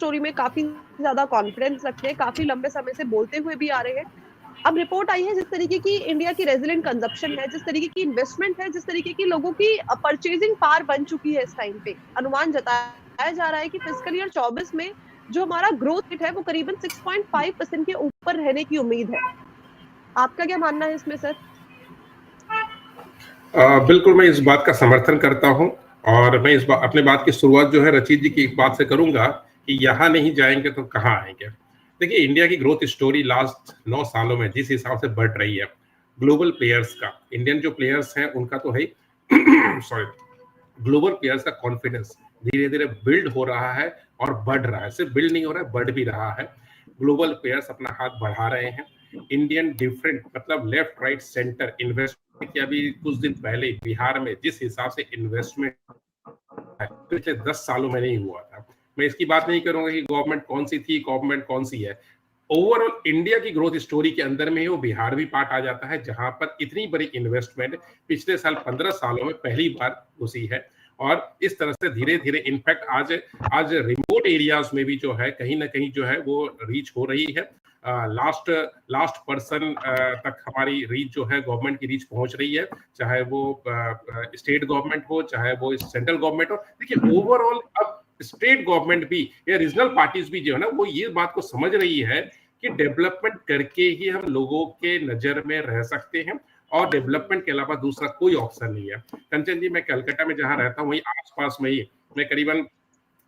Story में काफी ज्यादा कॉन्फिडेंस रखते हैं, काफी लंबे समय से बोलते हुए भी आ रहे हैं। अब रिपोर्ट आई है जिस तरीके की इंडिया की रेजिडेंट कंजप्शन है, जिस तरीके की इन्वेस्टमेंट है, जिस तरीके की लोगों की परचेजिंग पावर बन चुकी है इस टाइम पे, अनुमान जताया जा रहा है कि फिस्कल ईयर 24 में जो हमारा ग्रोथ रेट है वो करीबन 6.5% के ऊपर रहने की उम्मीद है। आपका क्या मानना है इसमें सर? बिल्कुल मैं इस बात का समर्थन करता हूं। और मैं अपने बात की शुरुआत जो है रचित जी की एक बात से करूंगा कि यहाँ नहीं जाएंगे तो कहाँ आएंगे। देखिए, इंडिया की ग्रोथ स्टोरी लास्ट 9 सालों में जिस हिसाब से बढ़ रही है, ग्लोबल प्लेयर्स का, इंडियन जो प्लेयर्स हैं उनका तो है सॉरी, ग्लोबल प्लेयर्स का कॉन्फिडेंस धीरे धीरे बिल्ड हो रहा है और बढ़ रहा है। सिर्फ बिल्ड नहीं हो रहा है, बढ़ भी रहा है। ग्लोबल प्लेयर्स अपना हाथ बढ़ा रहे हैं। इंडियन डिफरेंट मतलब लेफ्ट राइट सेंटर इन्वेस्टमेंट की, अभी कुछ दिन पहले बिहार में जिस हिसाब से इन्वेस्टमेंट पिछले 10 सालों में नहीं हुआ था। मैं इसकी बात नहीं करूंगा कि गवर्नमेंट कौन सी थी, गवर्नमेंट कौन सी है। ओवरऑल इंडिया की ग्रोथ स्टोरी के अंदर में ही वो बिहार भी पार्ट आ जाता है, जहां पर इतनी बड़ी इन्वेस्टमेंट पिछले साल 15 सालों में पहली बार घुसी है। और इस तरह से धीरे धीरे इनफैक्ट आज आज रिमोट एरियाज में भी जो है कहीं ना कहीं जो है वो रीच हो रही है। लास्ट लास्ट पर्सन तक हमारी रीच जो है, गवर्नमेंट की रीच पहुंच रही है, चाहे वो स्टेट गवर्नमेंट हो, चाहे वो सेंट्रल गवर्नमेंट हो। देखिए, ओवरऑल अब स्टेट गवर्नमेंट भी या रीजनल पार्टीज भी जो है ना, वो ये बात को समझ रही है कि डेवलपमेंट करके ही हम लोगों के नजर में रह सकते हैं, और डेवलपमेंट के अलावा दूसरा कोई ऑप्शन नहीं है। कंचन जी, मैं कलकत्ता में जहां रहता हूँ वही आसपास में ही मैं करीबन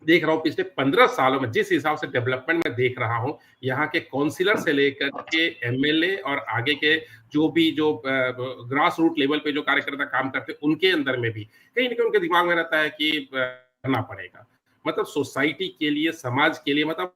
देख रहा हूँ पिछले 15 सालों में जिस हिसाब से डेवलपमेंट मैं देख रहा हूँ, यहाँ के काउंसिलर से लेकर के एमएलए और आगे के जो ग्रास रूट लेवल पे जो कार्यकर्ता काम करते हैं, उनके अंदर में भी कहीं ना कहीं उनके दिमाग में रहता है कि करना पड़ेगा। मतलब सोसाइटी के लिए, समाज के लिए, मतलब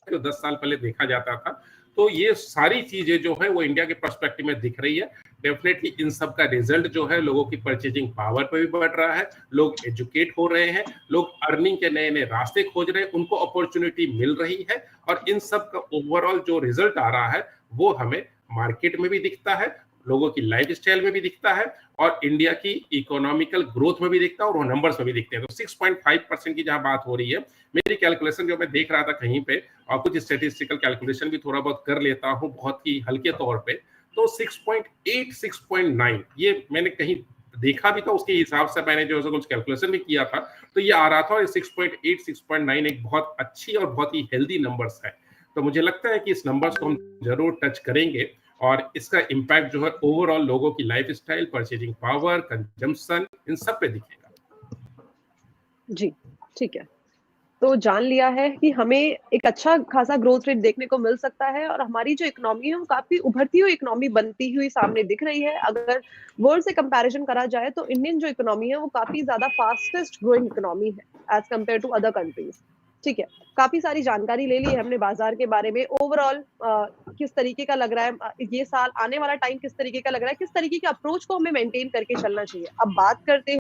जो 10 साल पहले देखा जाता था। तो ये सारी चीजें जो है वो इंडिया के पर्सपेक्टिव में दिख रही है। डेफिनेटली इन सब का रिजल्ट जो है लोगों की परचेजिंग पावर पे भी बढ़ रहा है, लोग एजुकेट हो रहे हैं, लोग अर्निंग के नए नए रास्ते खोज रहे हैं, उनको अपॉर्चुनिटी मिल रही है। और इन सब का ओवरऑल जो रिजल्ट आ रहा है वो हमें मार्केट में भी दिखता है, लोगों की लाइफ स्टाइल में भी दिखता है, और इंडिया की इकोनॉमिकल ग्रोथ में भी दिखता है, और वो नंबर्स में भी दिखते हैं। तो 6.5% की जहां बात हो रही है, मेरी कैलकुलेशन जो मैं देख रहा था कहीं पे, और कुछ स्टेटिस्टिकल कैलकुलेशन भी थोड़ा बहुत कर लेता हूं बहुत ही हल्के तौर पे, तो 6.8 6.9 ये मैंने कहीं देखा भी था, उसके हिसाब से मैंने जो कुछ कैलकुलेशन भी किया था, तो ये आ रहा था। और 6.8 6.9 एक बहुत अच्छी और बहुत ही हेल्दी नंबर्स है। तो मुझे लगता है कि इस नंबर्स को हम जरूर टच करेंगे, और इसका इम्पैक्ट जो है ओवरऑल लोगों की life style, purchasing power, consumption, इन सब पे दिखेगा। जी, ठीक है। तो जान लिया है कि हमें एक अच्छा खासा ग्रोथ रेट देखने को मिल सकता है, और हमारी जो इकोनॉमी है वो काफी उभरती हुई इकोनॉमी बनती हुई सामने दिख रही है। अगर वर्ल्ड से कंपैरिजन करा जाए तो इंडियन जो इकोनॉमी है वो काफी ज्यादा फास्टेस्ट ग्रोइंग इकोनॉमी है as compared to other countries. ठीक है, काफी सारी जानकारी ले ली है हमने बाजार के बारे में। ओवरऑल किस तरीके का लग रहा है ये साल, आने वाला टाइम किस तरीके का लग रहा है, किस तरीके के अप्रोच को हमें मेंटेन करके चलना चाहिए। अब बात करते हैं